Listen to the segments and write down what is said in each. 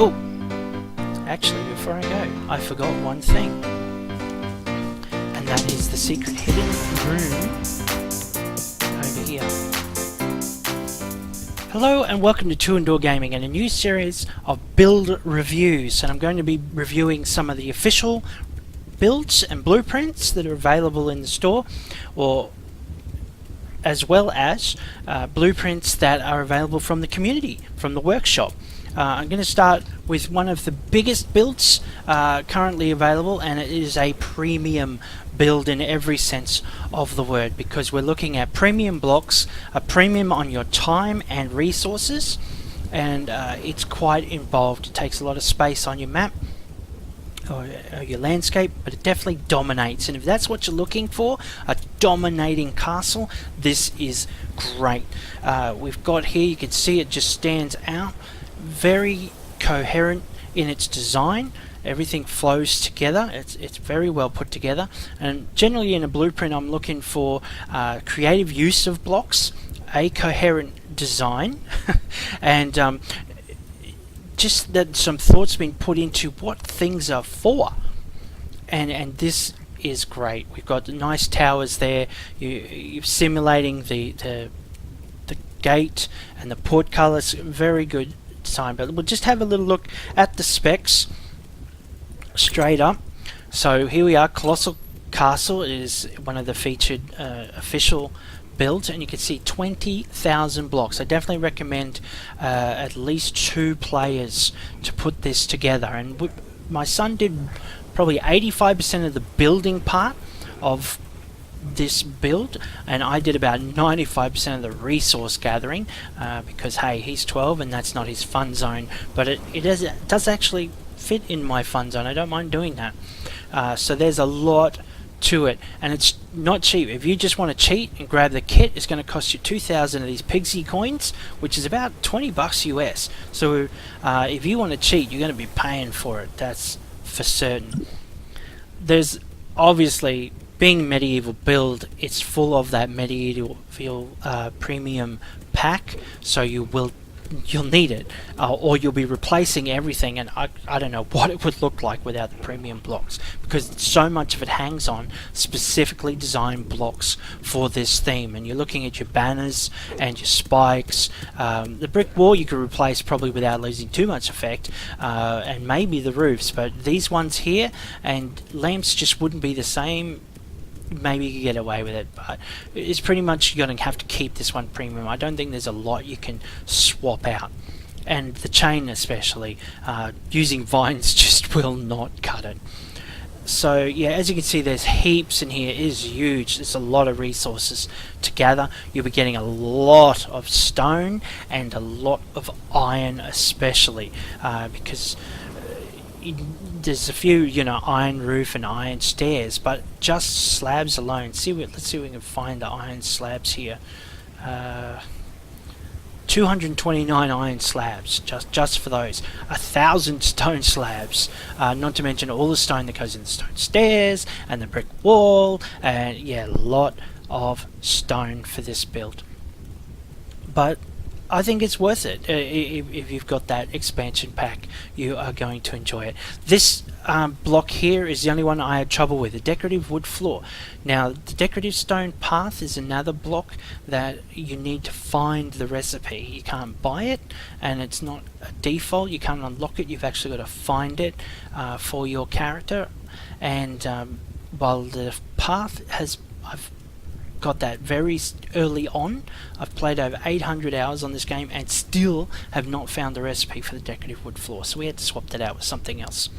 Oh, actually, before I go, I forgot one thing, and that is the secret hidden room over here. Hello and welcome to Two and Door Gaming and a new series of build reviews, and I'm going to be reviewing some of the official builds and blueprints that are available in the store, or as well as blueprints that are available from the community, from the workshop. I'm going to start with one of the biggest builds currently available, and it is a premium build in every sense of the word, because we're looking at premium blocks, a premium on your time and resources, and it's quite involved. It takes a lot of space on your map or your landscape, but it definitely dominates, and if that's what you're looking for, a dominating castle, this is great. We've got here, you can see it just stands out, very coherent in its design. Everything flows together. It's very well put together, and generally in a blueprint I'm looking for creative use of blocks, a coherent design, and just that some thought's been put into what things are for, and this is great. We've got the nice towers there. You're simulating the gate and the portcullis. Very good design, but we'll just have a little look at the specs straight up. So here we are. Colossal Castle is one of the featured official builds, and you can see 20,000 blocks. I definitely recommend at least 2 players to put this together, and my son did probably 85% of the building part of this build, and I did about 95% of the resource gathering, because hey, he's 12 and that's not his fun zone, but it does actually fit in my fun zone. I don't mind doing that. So there's a lot to it, and it's not cheap. If you just want to cheat and grab the kit, it's going to cost you 2,000 of these Pigsy coins, which is about 20 bucks US. So if you want to cheat, you're going to be paying for it, that's for certain. There's obviously, being medieval build, it's full of that medieval premium pack, so you'll need it, or you'll be replacing everything, and I don't know what it would look like without the premium blocks, because so much of it hangs on specifically designed blocks for this theme. And you're looking at your banners and your spikes. The brick wall you could replace probably without losing too much effect, and maybe the roofs, but these ones here and lamps just wouldn't be the same. Maybe you could get away with it, but it's pretty much you're going to have to keep this one premium. I don't think there's a lot you can swap out, and the chain especially, using vines just will not cut it. So yeah, as you can see, there's heaps in here. It is huge. There's a lot of resources to gather. You'll be getting a lot of stone and a lot of iron especially, because there's a few, iron roof and iron stairs, but just slabs alone. Let's see if we can find the iron slabs here. 229 iron slabs just for those. 1,000 stone slabs, not to mention all the stone that goes in the stone stairs and the brick wall, and yeah, a lot of stone for this build. But I think it's worth it. If you've got that expansion pack, you are going to enjoy it. This block here is the only one I had trouble with, the decorative wood floor. Now, the decorative stone path is another block that you need to find the recipe. You can't buy it, and it's not a default. You can't unlock it. You've actually got to find it for your character. And while the path I've got that very early on. I've played over 800 hours on this game and still have not found the recipe for the decorative wood floor, so we had to swap that out with something else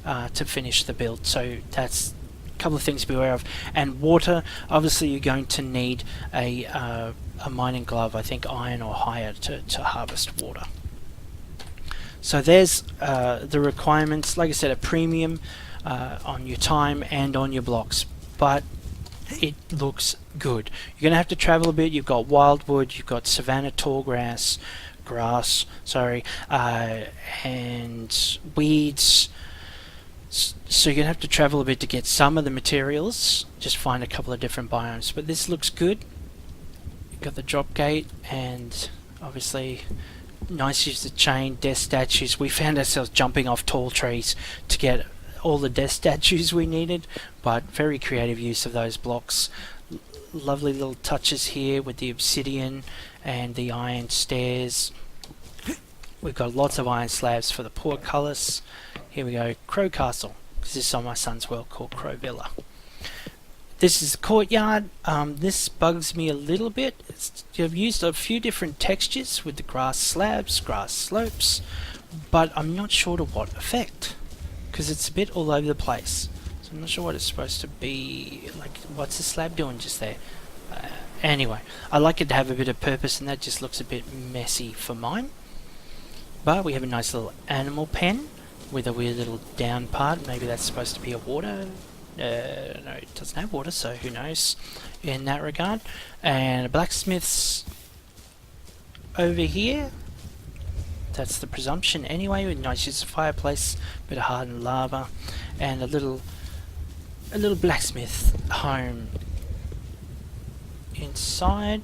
to finish the build. So that's a couple of things to be aware of. And water, obviously you're going to need a mining glove, I think iron or higher, to harvest water. So there's the requirements. Like I said, a premium on your time and on your blocks, but it looks good. You're going to have to travel a bit. You've got wildwood, you've got savanna tall grass, and weeds. So you're going to have to travel a bit to get some of the materials. Just find a couple of different biomes. But this looks good. You've got the drop gate, and obviously Nice use of chain, death statues. We found ourselves jumping off tall trees to get all the death statues we needed, but very creative use of those blocks. Lovely little touches here with the obsidian and the iron stairs. We've got lots of iron slabs for the portcullis. Here we go, Crow Castle, because this is on my son's world called Crow Villa. This is the courtyard. This bugs me a little bit. I've used a few different textures with the grass slabs, grass slopes, but I'm not sure to what effect, because it's a bit all over the place. So I'm not sure what it's supposed to be. Like, what's the slab doing just there? Anyway, I like it to have a bit of purpose, and that just looks a bit messy for mine. But we have a nice little animal pen with a weird little down part. Maybe that's supposed to be a water. No, it doesn't have water, so who knows in that regard. And a blacksmith's over here. That's the presumption anyway, with nice use of fireplace, bit of hardened lava, and a little blacksmith home inside.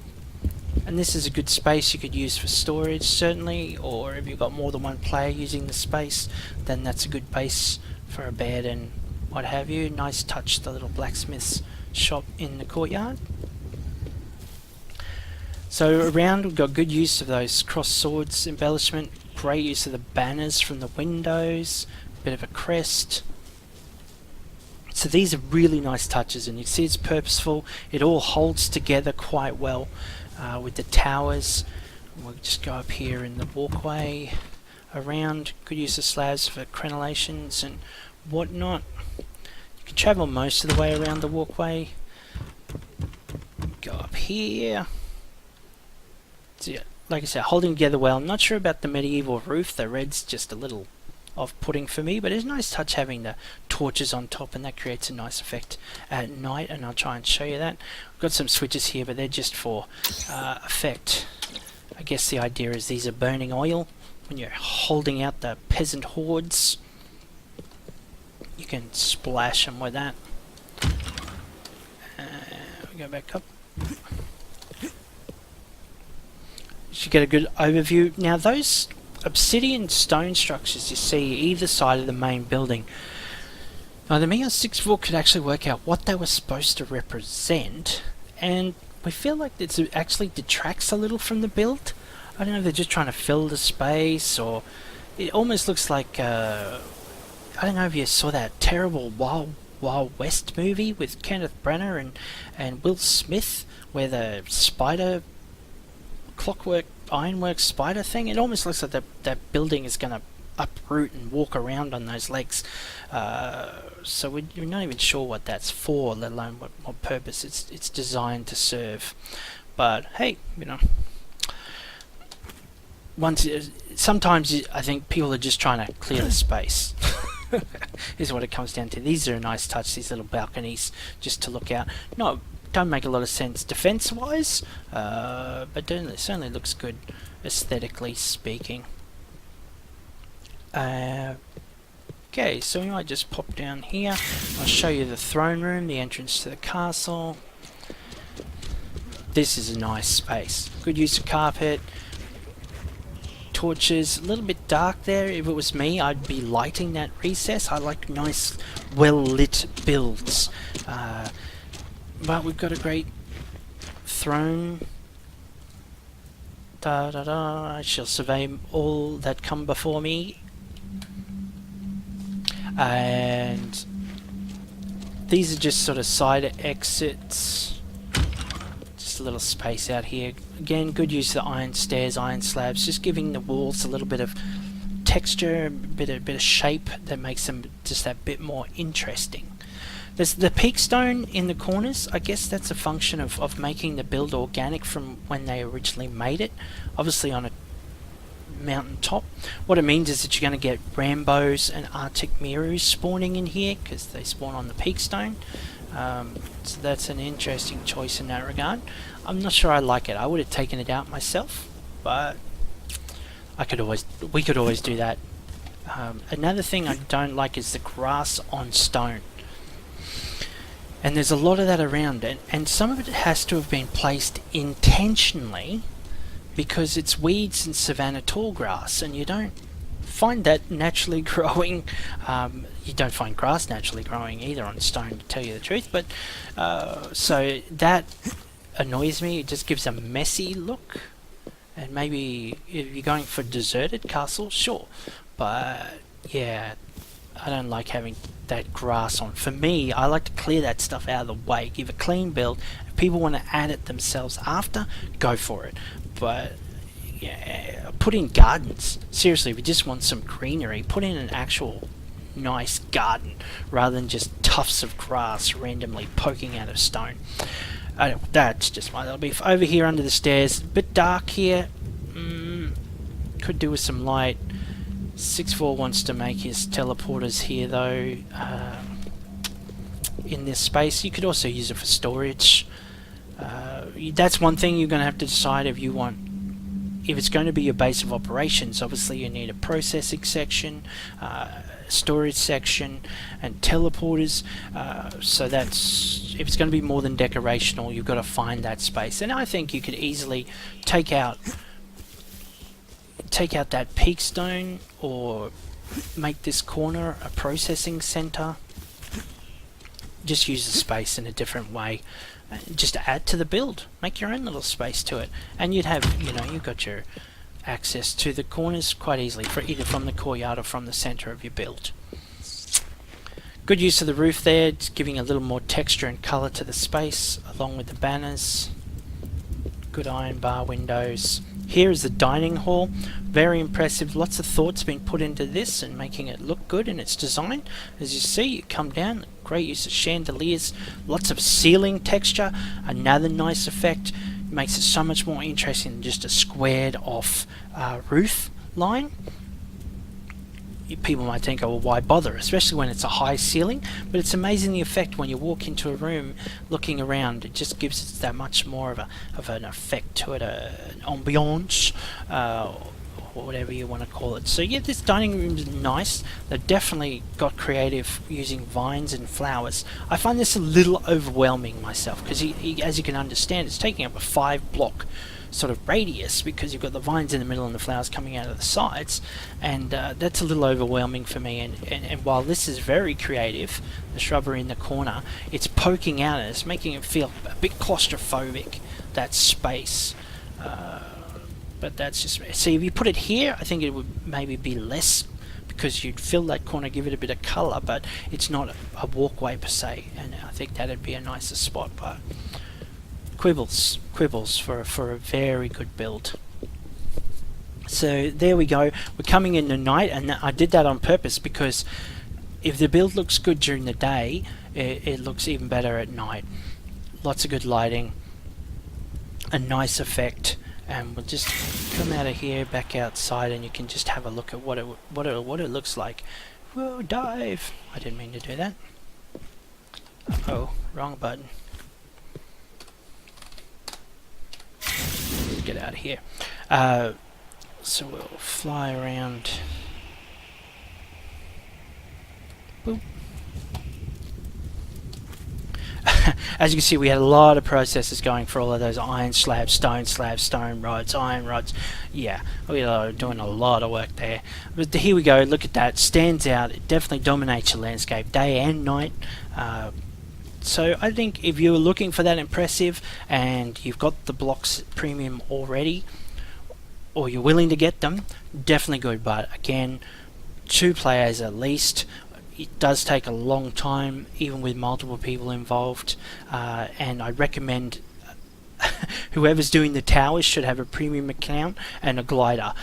And this is a good space you could use for storage, certainly, or if you've got more than one player using the space, then that's a good base for a bed and what have you. Nice touch, the little blacksmith's shop in the courtyard. So around we've got good use of those cross swords embellishment, great use of the banners from the windows, bit of a crest. So these are really nice touches, and you see it's purposeful. It all holds together quite well with the towers. We'll just go up here in the walkway around. Good use of slabs for crenellations and whatnot. You can travel most of the way around the walkway. Go up here. So yeah, like I said, holding together well. I'm not sure about the medieval roof. The red's just a little off-putting for me, but it's a nice touch having the torches on top, and that creates a nice effect at night, and I'll try and show you that. We've got some switches here, but they're just for effect. I guess the idea is these are burning oil. When you're holding out the peasant hordes, you can splash them with that. We go back up. You should get a good overview. Now those obsidian stone structures you see either side of the main building, now the Me on 6 could actually work out what they were supposed to represent, and we feel like it actually detracts a little from the build. I don't know if they're just trying to fill the space, or it almost looks like I don't know if you saw that terrible Wild West movie with Kenneth Branagh and Will Smith, where the spider clockwork ironwork spider thing, it almost looks like that building is going to uproot and walk around on those legs. So we're not even sure what that's for, let alone what purpose it's designed to serve. But hey, you know, sometimes I think people are just trying to clear the space. Is what it comes down to. These are a nice touch, these little balconies just to look out. Don't make a lot of sense defense wise, but it certainly looks good aesthetically speaking. Okay, so we might just pop down here. I'll show you the throne room, the entrance to the castle. This is a nice space. Good use of carpet, torches. A little bit dark there. If it was me, I'd be lighting that recess. I like nice, well lit builds. But we've got a great throne. I shall survey all that come before me. And these are just sort of side exits. Just a little space out here. Again, good use of the iron stairs, iron slabs, just giving the walls a little bit of texture, a bit of shape that makes them just that bit more interesting. There's the peak stone in the corners. I guess that's a function of making the build organic from when they originally made it. Obviously on a mountain top. What it means is that you're going to get Rambos and Arctic Mirus spawning in here because they spawn on the peak stone. So that's an interesting choice in that regard. I'm not sure I like it. I would have taken it out myself, but we could always do that. Another thing I don't like is the grass on stone. And there's a lot of that around, and some of it has to have been placed intentionally because it's weeds and savanna tall grass, and you don't find that naturally growing. You don't find grass naturally growing either on stone, to tell you the truth, but so that annoys me. It just gives a messy look. And maybe if you're going for deserted castle, sure, but yeah, I don't like having that grass on. For me, I like to clear that stuff out of the way, give a clean build. If people want to add it themselves after, go for it. But yeah, put in gardens. Seriously, if you just want some greenery, put in an actual nice garden rather than just tufts of grass randomly poking out of stone. That's just my little beef. Over here under the stairs, a bit dark here. Could do with some light. 6-4 wants to make his teleporters here though. In this space, you could also use it for storage. That's one thing you're going to have to decide if you want. If it's going to be your base of operations, obviously you need a processing section, storage section, and teleporters. So that's, if it's going to be more than decorational, you've got to find that space. And I think you could easily take out that peak stone, or make this corner a processing center. Just use the space in a different way. Just add to the build, make your own little space to it, and you'd have, you've got your access to the corners quite easily, for either from the courtyard or from the center of your build. Good use of the roof there, just giving a little more texture and color to the space, along with the banners. Good iron bar windows. Here is the dining hall, very impressive. Lots of thought's been put into this and making it look good in its design. As you see, you come down, great use of chandeliers, lots of ceiling texture, another nice effect. Makes it so much more interesting than just a squared off roof line. People might think, oh, well, why bother, especially when it's a high ceiling, but it's amazing the effect when you walk into a room looking around. It just gives it that much more of an effect to it, an ambiance, or whatever you want to call it. So yeah, this dining room is nice. They've definitely got creative using vines and flowers. I find this a little overwhelming myself, because as you can understand, it's taking up a 5-block sort of radius, because you've got the vines in the middle and the flowers coming out of the sides, and that's a little overwhelming for me. And while this is very creative, the shrubbery in the corner, it's poking out and it's making it feel a bit claustrophobic, that space. But that's just, see, if you put it here, I think it would maybe be less, because you'd fill that corner, give it a bit of colour, but it's not a walkway per se, and I think that'd be a nicer spot. But quibbles for a very good build. So there we go. We're coming in the night, and I did that on purpose, because if the build looks good during the day, it looks even better at night. Lots of good lighting, a nice effect, and we'll just come out of here, back outside, and you can just have a look at what it looks like. Whoa, dive! I didn't mean to do that. Oh, wrong button. Get out of here. So we'll fly around. Boop. As you can see, we had a lot of processes going for all of those iron slabs, stone rods, iron rods. Yeah, we are doing a lot of work there. But here we go, look at that, stands out. It definitely dominates your landscape, day and night. So I think if you're looking for that impressive, and you've got the blocks premium already, or you're willing to get them, definitely good. But again, 2 players at least. It does take a long time, even with multiple people involved, and I recommend whoever's doing the towers should have a premium account and a glider,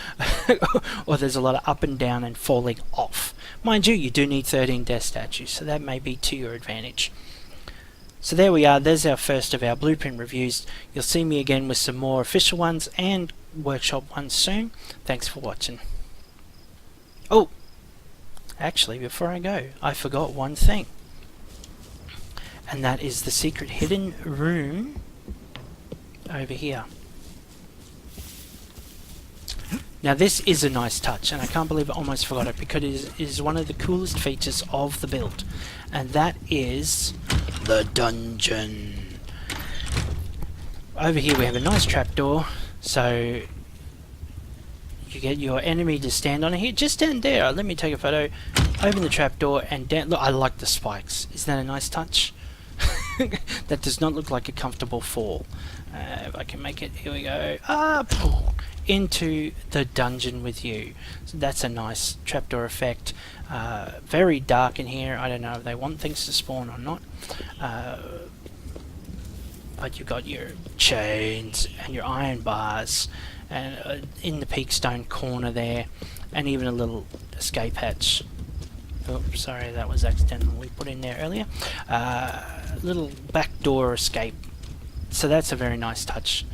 or there's a lot of up and down and falling off. Mind you do need 13 death statues, so that may be to your advantage. So there we are, there's our first of our blueprint reviews. You'll see me again with some more official ones and workshop ones soon. Thanks for watching. Oh! Actually, before I go, I forgot one thing. And that is the secret hidden room over here. Now this is a nice touch, and I can't believe I almost forgot it, because it is one of the coolest features of the build. And that is the dungeon. Over here we have a nice trapdoor, so You get your enemy to stand on it here. Just stand there. Let me take a photo. Open the trapdoor and down. Look, I like the spikes. Isn't that a nice touch? That does not look like a comfortable fall. If I can make it, here we go. Up into the dungeon with you. So that's a nice trapdoor effect. Very dark in here. I don't know if they want things to spawn or not. But you've got your chains and your iron bars, and in the peakstone corner there, and even a little escape hatch. Oh, sorry, that was accidentally put in there earlier. Little back door escape. So that's a very nice touch.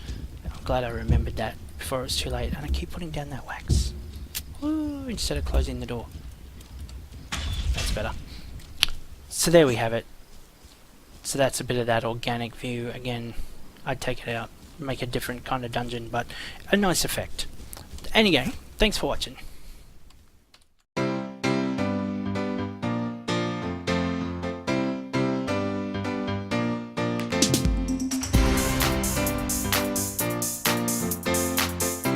I'm glad I remembered that before it was too late. And I keep putting down that wax. Woo, instead of closing the door. That's better. So there we have it. So that's a bit of that organic view. Again, I'd take it out, make a different kind of dungeon, but a nice effect. Anyway, thanks for watching.